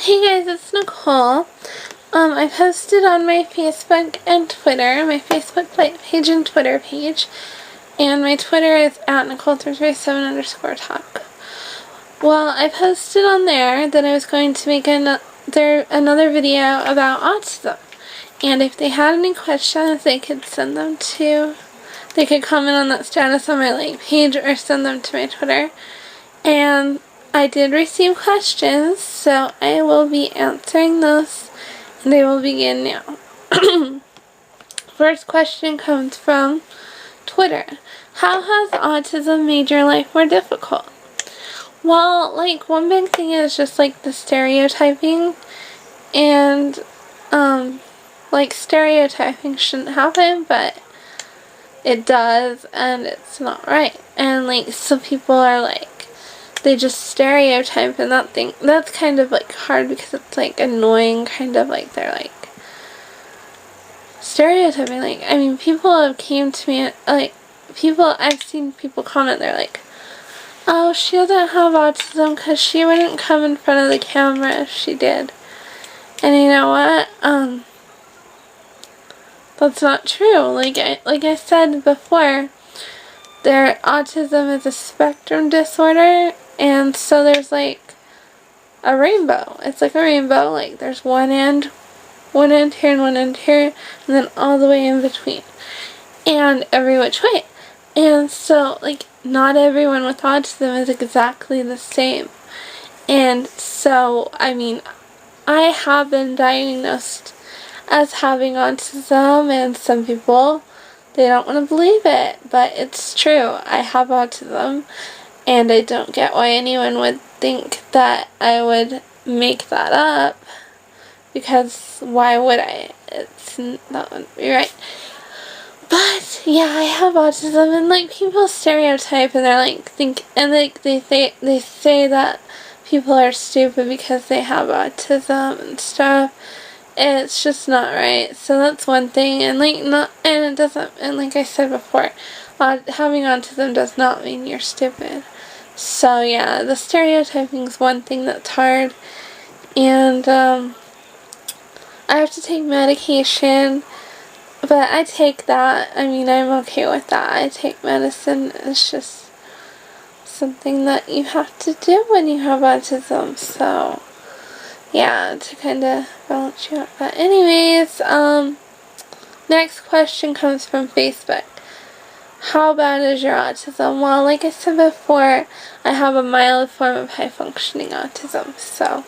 Hey guys, it's Nicole. I posted on my Facebook and Twitter, my Facebook page and Twitter page, and my Twitter is at Nichole337_talk. Well, I posted on there that I was going to make another video about autism, and if they had any questions, they could send them to, they could comment on that status on my page or send them to my Twitter, and I did receive questions, so I will be answering those, and I will begin now. First question comes from Twitter. How has autism made your life more difficult? Well, one big thing is just, the stereotyping, and, stereotyping shouldn't happen, but it does, and it's not right, and, some people are, they just stereotype, and that's kind of, hard, because it's, annoying, kind of, they're, stereotyping, I mean, people have came to me, I've seen people comment, they're oh, she doesn't have autism because she wouldn't come in front of the camera if she did, and you know what, that's not true. Like I said before, their autism is a spectrum disorder, and so there's a rainbow. It's like a rainbow, there's one end here and one end here, and then all the way in between, and every which way. And so, not everyone with autism is exactly the same. And so, I mean, I have been diagnosed as having autism, and some people, they don't want to believe it, but it's true. I have autism, and I don't get why anyone would think that I would make that up, because why would I? That wouldn't be right. But yeah, I have autism, and people stereotype, and they're they say that people are stupid because they have autism and stuff. It's just not right. So that's one thing, and it doesn't, and like I said before, having autism does not mean you're stupid. So yeah, the stereotyping is one thing that's hard, and I have to take medication, but I take that. I mean, I'm okay with that. I take medicine. It's just something that you have to do when you have autism, so yeah, to kind of balance you out. But anyways, next question comes from Facebook. How bad is your autism? Well, like I said before, I have a mild form of high-functioning autism, so.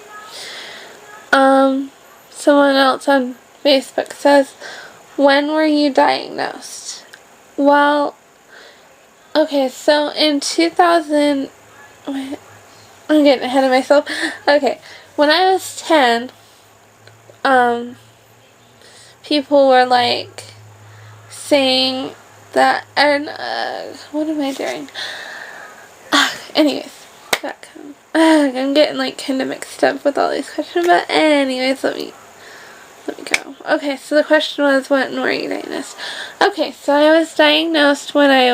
Someone else on Facebook says, when were you diagnosed? Well, okay, so in 2000, wait, I'm getting ahead of myself. Okay, when I was 10, people were saying that, and what am I doing? Anyways, I'm getting kind of mixed up with all these questions, but anyways, let me go. Okay, so the question was, when were you diagnosed? Okay, so I was diagnosed when I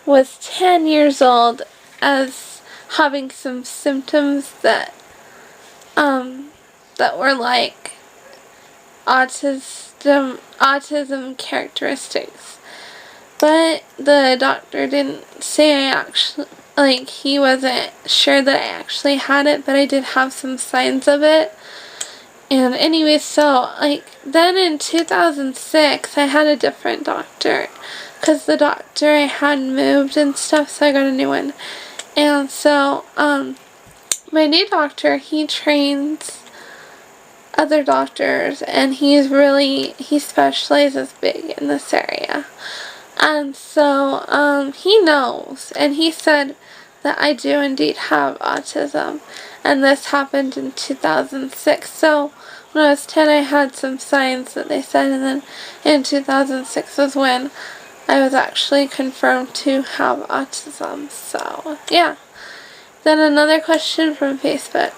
was 10 years old as having some symptoms that were autism characteristics. But the doctor didn't say I actually, he wasn't sure that I actually had it, but I did have some signs of it. And anyway, so, then in 2006, I had a different doctor, because the doctor I had moved and stuff, so I got a new one. And so, my new doctor, he trains other doctors, and he specializes big in this area. And so, he knows, and he said that I do indeed have autism, and this happened in 2006, so when I was 10, I had some signs that they said, and then in 2006 was when I was actually confirmed to have autism, so yeah. Then another question from Facebook.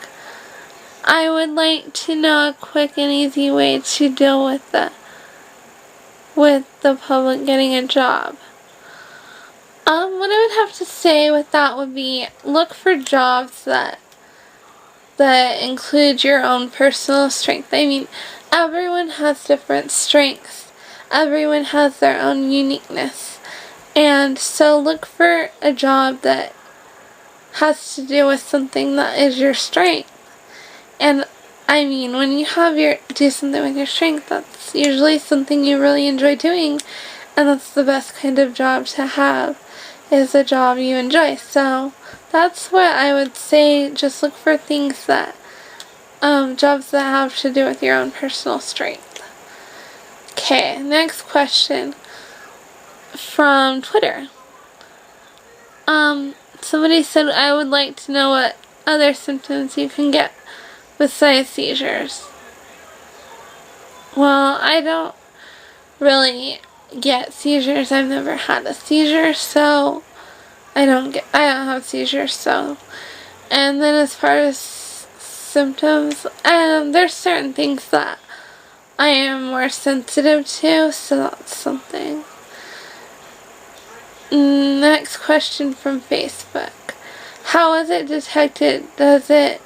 I would like to know a quick and easy way to deal with the public getting a job. What I would have to say with that would be, look for jobs that that include your own personal strength. I mean, everyone has different strengths. Everyone has their own uniqueness. And so look for a job that has to do with something that is your strength. And I mean, when you do something with your strength, that's usually something you really enjoy doing, and that's the best kind of job to have, is a job you enjoy. So that's what I would say. Just look for things that, jobs that have to do with your own personal strength. Okay, next question from Twitter. Somebody said, I would like to know what other symptoms you can get besides seizures. Well, I don't really get seizures. I've never had a seizure, so I don't have seizures, so. And then as far as symptoms, there's certain things that I am more sensitive to, so that's something. Next question from Facebook. How is it detected? Does it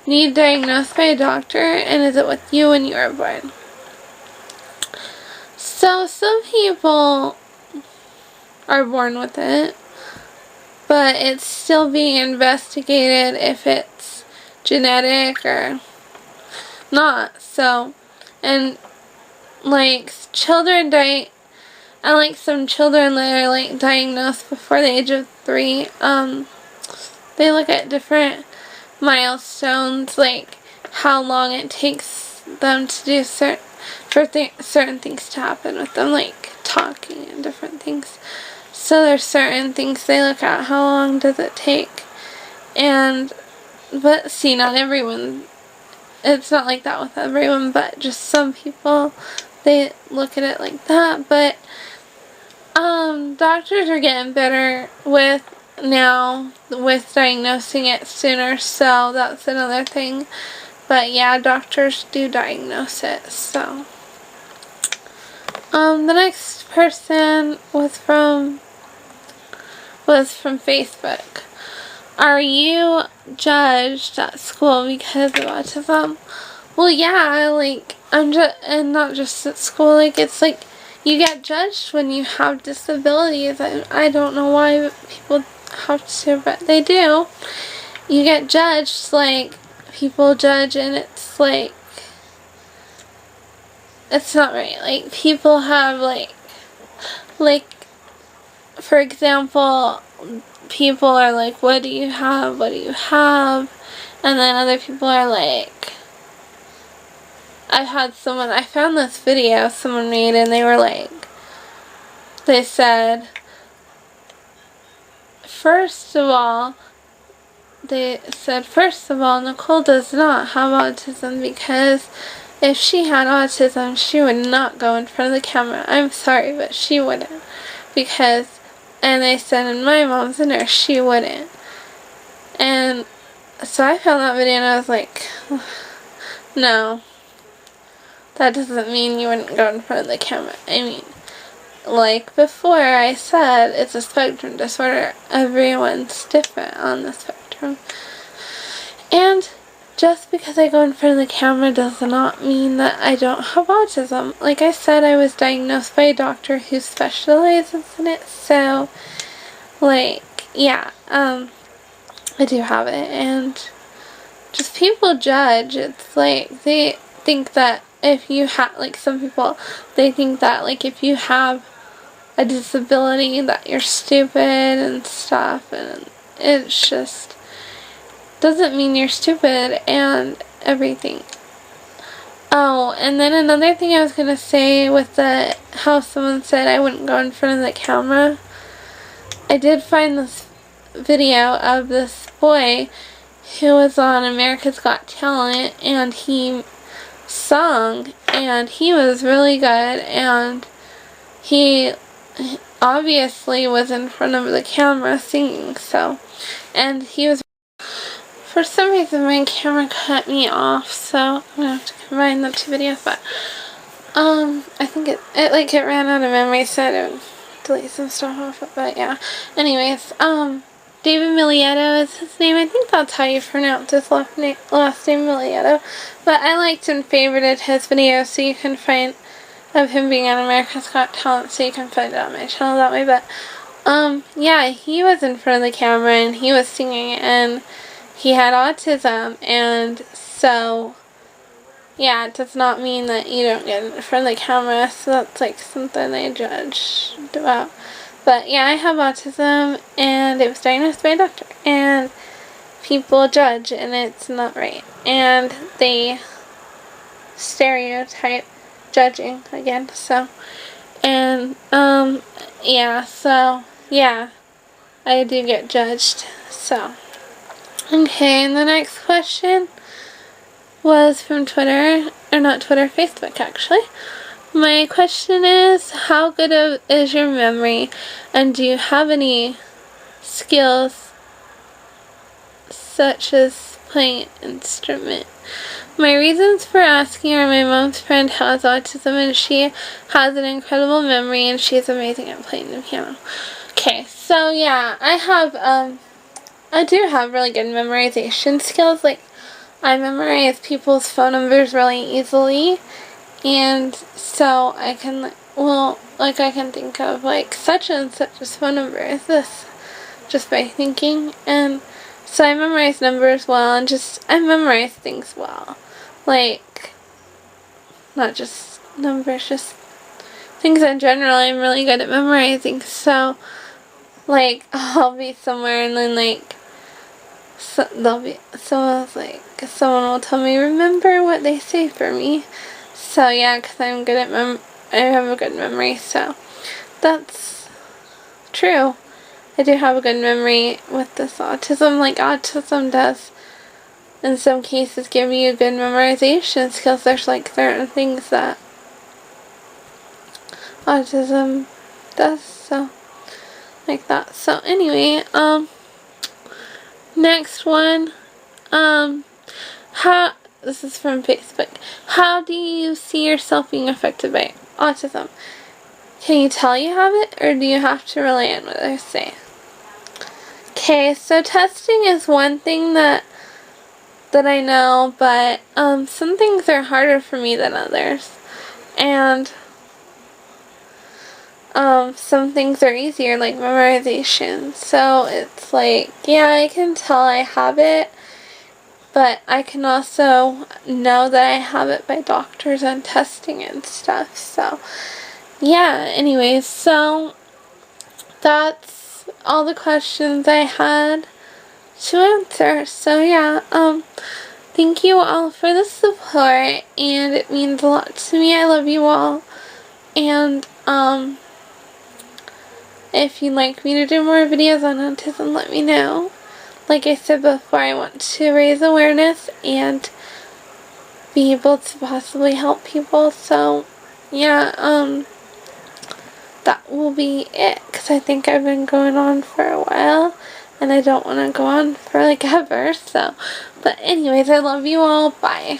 need diagnosed by a doctor, and is it with you when you were born? So some people are born with it, but it's still being investigated if it's genetic or not. So, and like children some children that are like diagnosed before the age of 3. They look at different milestones, like how long it takes them to do certain things to happen with them, like talking and different things. So there's certain things they look at, how long does it take, but see, not everyone, it's not like that with everyone, but just some people, they look at it like that. But doctors are getting better with diagnosing it sooner, so that's another thing. But yeah, doctors do diagnose it, so. The next person was from Facebook. Are you judged at school because of autism? Well, yeah, and not just at school, it's like, you get judged when you have disabilities. I don't know why people have to, but they do. You get judged, like, people judge, and it's like, it's not right. Like, people have, like, for example, people are like, what do you have? What do you have? And then other people are like, I found this video someone made, and they were like, they said, first of all, Nichole does not have autism, because if she had autism, she would not go in front of the camera. I'm sorry, but she wouldn't. And they said, and my mom's a nurse, she wouldn't. And so I found that video, and I was like, no, that doesn't mean you wouldn't go in front of the camera. I mean, like before I said, it's a spectrum disorder. Everyone's different on the spectrum. And just because I go in front of the camera does not mean that I don't have autism. Like I said, I was diagnosed by a doctor who specializes in it, so, like, yeah, I do have it, and just people judge. It's like, they think that if you have, like, some people, they think that, like, if you have a disability that you're stupid and stuff, and it's just doesn't mean you're stupid and everything. Oh, and then another thing I was gonna say with how someone said I wouldn't go in front of the camera, I did find this video of this boy who was on America's Got Talent, and he sung, and he was really good, and he obviously was in front of the camera singing, so, and he was, for some reason my camera cut me off, so I'm gonna have to combine the two videos, but, I think it ran out of memory, so I had to delete some stuff off it, but yeah, anyways, David Milietto is his name. I think that's how you pronounce his last name, Milietto. But I liked and favorited his videos, so you can find, of him being on America's Got Talent, so you can find it on my channel that way. But yeah, he was in front of the camera and he was singing, and he had autism, and so yeah, it does not mean that you don't get in front of the camera, so that's like something I judged about. But yeah, I have autism, and it was diagnosed by a doctor, and people judge, and it's not right, and they stereotype judging again, so, and, yeah, so, yeah, I do get judged, so. Okay, and the next question was from Twitter, or not Twitter, Facebook actually. My question is, how good is your memory, and do you have any skills such as playing an instrument? My reasons for asking are my mom's friend has autism, and she has an incredible memory, and she's amazing at playing the piano. Okay, so yeah, I do have really good memorization skills. Like, I memorize people's phone numbers really easily, and so I can, well, like, I can think of, like, such and such's phone number is this, just by thinking, and so I memorize numbers well, and I memorize things well. Like, not just numbers, just things in general. I'm really good at memorizing, so, like, I'll be somewhere, and then, like, someone will tell me, remember what they say for me. So yeah, because I'm good at I have a good memory, so that's true. I do have a good memory with this autism. Like, autism does, in some cases, give you good memorization skills. There's like certain things that autism does, so like that. So anyway, next one, this is from Facebook. How do you see yourself being affected by autism? Can you tell you have it, or do you have to rely on what I say? Okay, so testing is one thing that I know, but some things are harder for me than others, and some things are easier, like memorization. So it's like, yeah, I can tell I have it, but I can also know that I have it by doctors and testing and stuff. So yeah, anyways, so that's all the questions I had to answer. So yeah, thank you all for the support, and it means a lot to me. I love you all, and if you'd like me to do more videos on autism, let me know. Like I said before, I want to raise awareness and be able to possibly help people. So yeah, that will be it, because I think I've been going on for a while, and I don't want to go on for like ever. So, but anyways, I love you all. Bye.